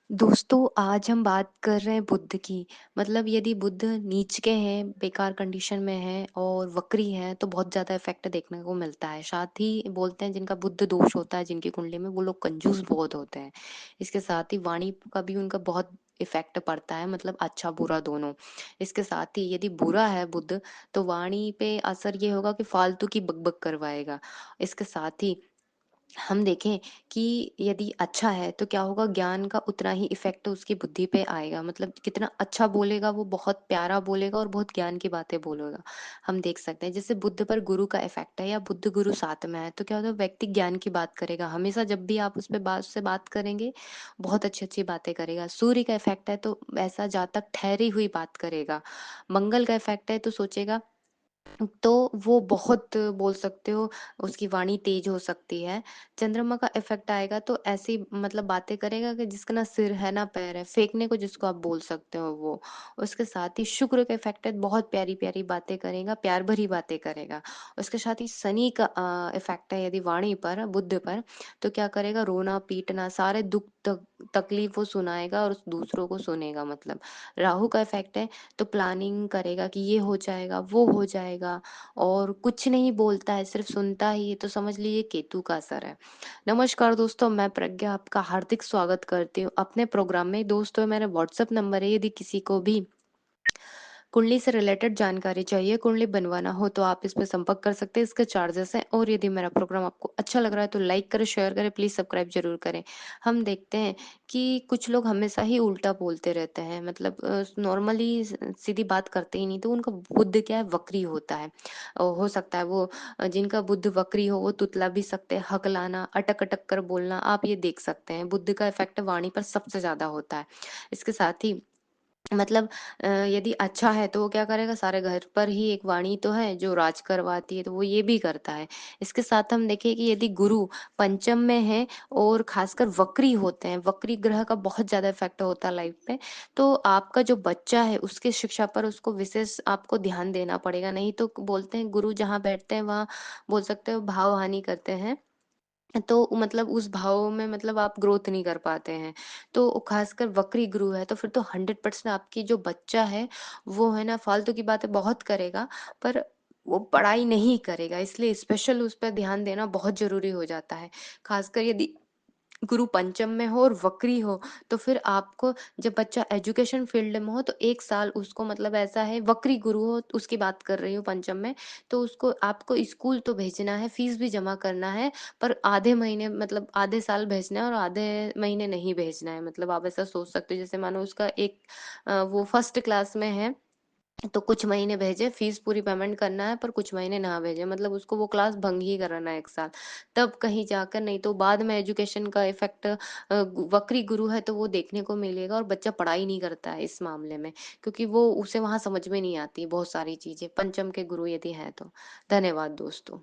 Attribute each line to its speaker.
Speaker 1: दोस्तों आज हम बात कर रहे हैं बुद्ध की। मतलब यदि बुद्ध नीच के हैं, बेकार कंडीशन में है और वक्री है तो बहुत ज्यादा इफेक्ट देखने को मिलता है। साथ ही बोलते हैं जिनका बुद्ध दोष होता है जिनकी कुंडली में, वो लोग कंजूस बहुत होते हैं। इसके साथ ही वाणी का भी उनका बहुत इफेक्ट पड़ता है, मतलब अच्छा बुरा दोनों। इसके साथ ही यदि बुरा है बुद्ध, तो वाणी पे असर ये होगा कि फालतू की बकबक करवाएगा। इसके साथ ही हम देखें कि यदि अच्छा है तो क्या होगा, ज्ञान का उतना ही इफेक्ट उसकी बुद्धि पे आएगा। मतलब कितना अच्छा बोलेगा, वो बहुत प्यारा बोलेगा और बहुत ज्ञान की बातें बोलेगा। हम देख सकते हैं जैसे बुद्ध पर गुरु का इफेक्ट है या बुद्ध गुरु साथ में है तो क्या होता है, व्यक्ति ज्ञान की बात करेगा हमेशा। जब भी आप उस पे बात से बात करेंगे, बहुत अच्छी अच्छी बातें करेगा। सूर्य का इफेक्ट है तो ऐसा जातक ठहरी हुई बात करेगा। मंगल का इफेक्ट है तो सोचेगा, तो वो बहुत बोल सकते हो, उसकी वाणी तेज हो सकती है। चंद्रमा का इफेक्ट आएगा तो ऐसी मतलब बातें करेगा कि जिसका ना सिर है ना पैर है, फेंकने को जिसको आप बोल सकते हो वो। उसके साथ ही शुक्र का इफेक्ट है, बहुत प्यारी प्यारी बातें करेगा, प्यार भरी बातें करेगा। उसके साथ ही शनि का इफेक्ट है यदि वाणी पर, बुद्ध पर, तो क्या करेगा, रोना पीटना, सारे दुख तकलीफ वो सुनाएगा और दूसरों को सुनेगा। मतलब राहु का इफेक्ट है तो प्लानिंग करेगा कि ये हो जाएगा वो हो जाएगा, और कुछ नहीं बोलता है, सिर्फ सुनता ही है, तो समझ लीजिए केतु का असर है। नमस्कार दोस्तों, मैं प्रज्ञा आपका हार्दिक स्वागत करती हूँ अपने प्रोग्राम में। दोस्तों मेरा व्हाट्सएप नंबर है, यदि किसी को भी कुंडली से रिलेटेड जानकारी चाहिए, कुंडली बनवाना हो, तो आप इस पे संपर्क कर सकते हैं। इसके चार्जेस हैं। और यदि मेरा प्रोग्राम आपको अच्छा लग रहा है तो लाइक करें, शेयर करें, प्लीज सब्सक्राइब जरूर करें। हम देखते हैं कि कुछ लोग हमेशा ही उल्टा बोलते रहते हैं, मतलब नॉर्मली सीधी बात करते ही नहीं, तो उनका बुद्ध क्या है, वक्री होता है। हो सकता है वो जिनका बुद्ध वक्री हो वो तुतला भी सकते हैं, हकलाना, अटक अटक कर बोलना, आप ये देख सकते हैं। बुद्ध का इफेक्ट वाणी पर सबसे ज्यादा होता है। इसके साथ ही मतलब यदि अच्छा है तो वो क्या करेगा, सारे घर पर ही एक वाणी तो है जो राज करवाती है, तो वो ये भी करता है। इसके साथ हम देखें कि यदि गुरु पंचम में है और खासकर वक्री होते हैं, वक्री ग्रह का बहुत ज्यादा इफेक्ट होता है लाइफ पे, तो आपका जो बच्चा है उसकी शिक्षा पर उसको विशेष आपको ध्यान देना पड़ेगा। नहीं तो बोलते हैं गुरु जहाँ बैठते हैं वहाँ बोल सकते हो भाव हानि करते हैं। तो मतलब उस भाव में मतलब आप ग्रोथ नहीं कर पाते हैं। तो खासकर वक्री गुरु है तो फिर तो 100% आपकी जो बच्चा है वो है ना, फालतू की बातें बहुत करेगा, पर वो पढ़ाई नहीं करेगा। इसलिए स्पेशल उस पर ध्यान देना बहुत जरूरी हो जाता है। खासकर यदि गुरु पंचम में हो और वक्री हो, तो फिर आपको, जब बच्चा एजुकेशन फील्ड में हो तो 1 साल उसको, मतलब ऐसा है, वक्री गुरु हो उसकी बात कर रही हूँ पंचम में, तो उसको आपको स्कूल तो भेजना है, फीस भी जमा करना है, पर आधे महीने, मतलब आधे साल भेजना है और आधे महीने नहीं भेजना है। मतलब आप ऐसा सोच सकते हो, जैसे मानो उसका एक वो फर्स्ट क्लास में है तो कुछ महीने भेजे, फीस पूरी पेमेंट करना है, पर कुछ महीने ना भेजे, मतलब उसको वो क्लास भंग ही कराना है 1 साल, तब कहीं जाकर। नहीं तो बाद में एजुकेशन का इफेक्ट वक्री गुरु है तो वो देखने को मिलेगा, और बच्चा पढ़ाई नहीं करता है इस मामले में, क्योंकि वो उसे वहां समझ में नहीं आती बहुत सारी चीजें, पंचम के गुरु यदि हैं तो। धन्यवाद दोस्तों।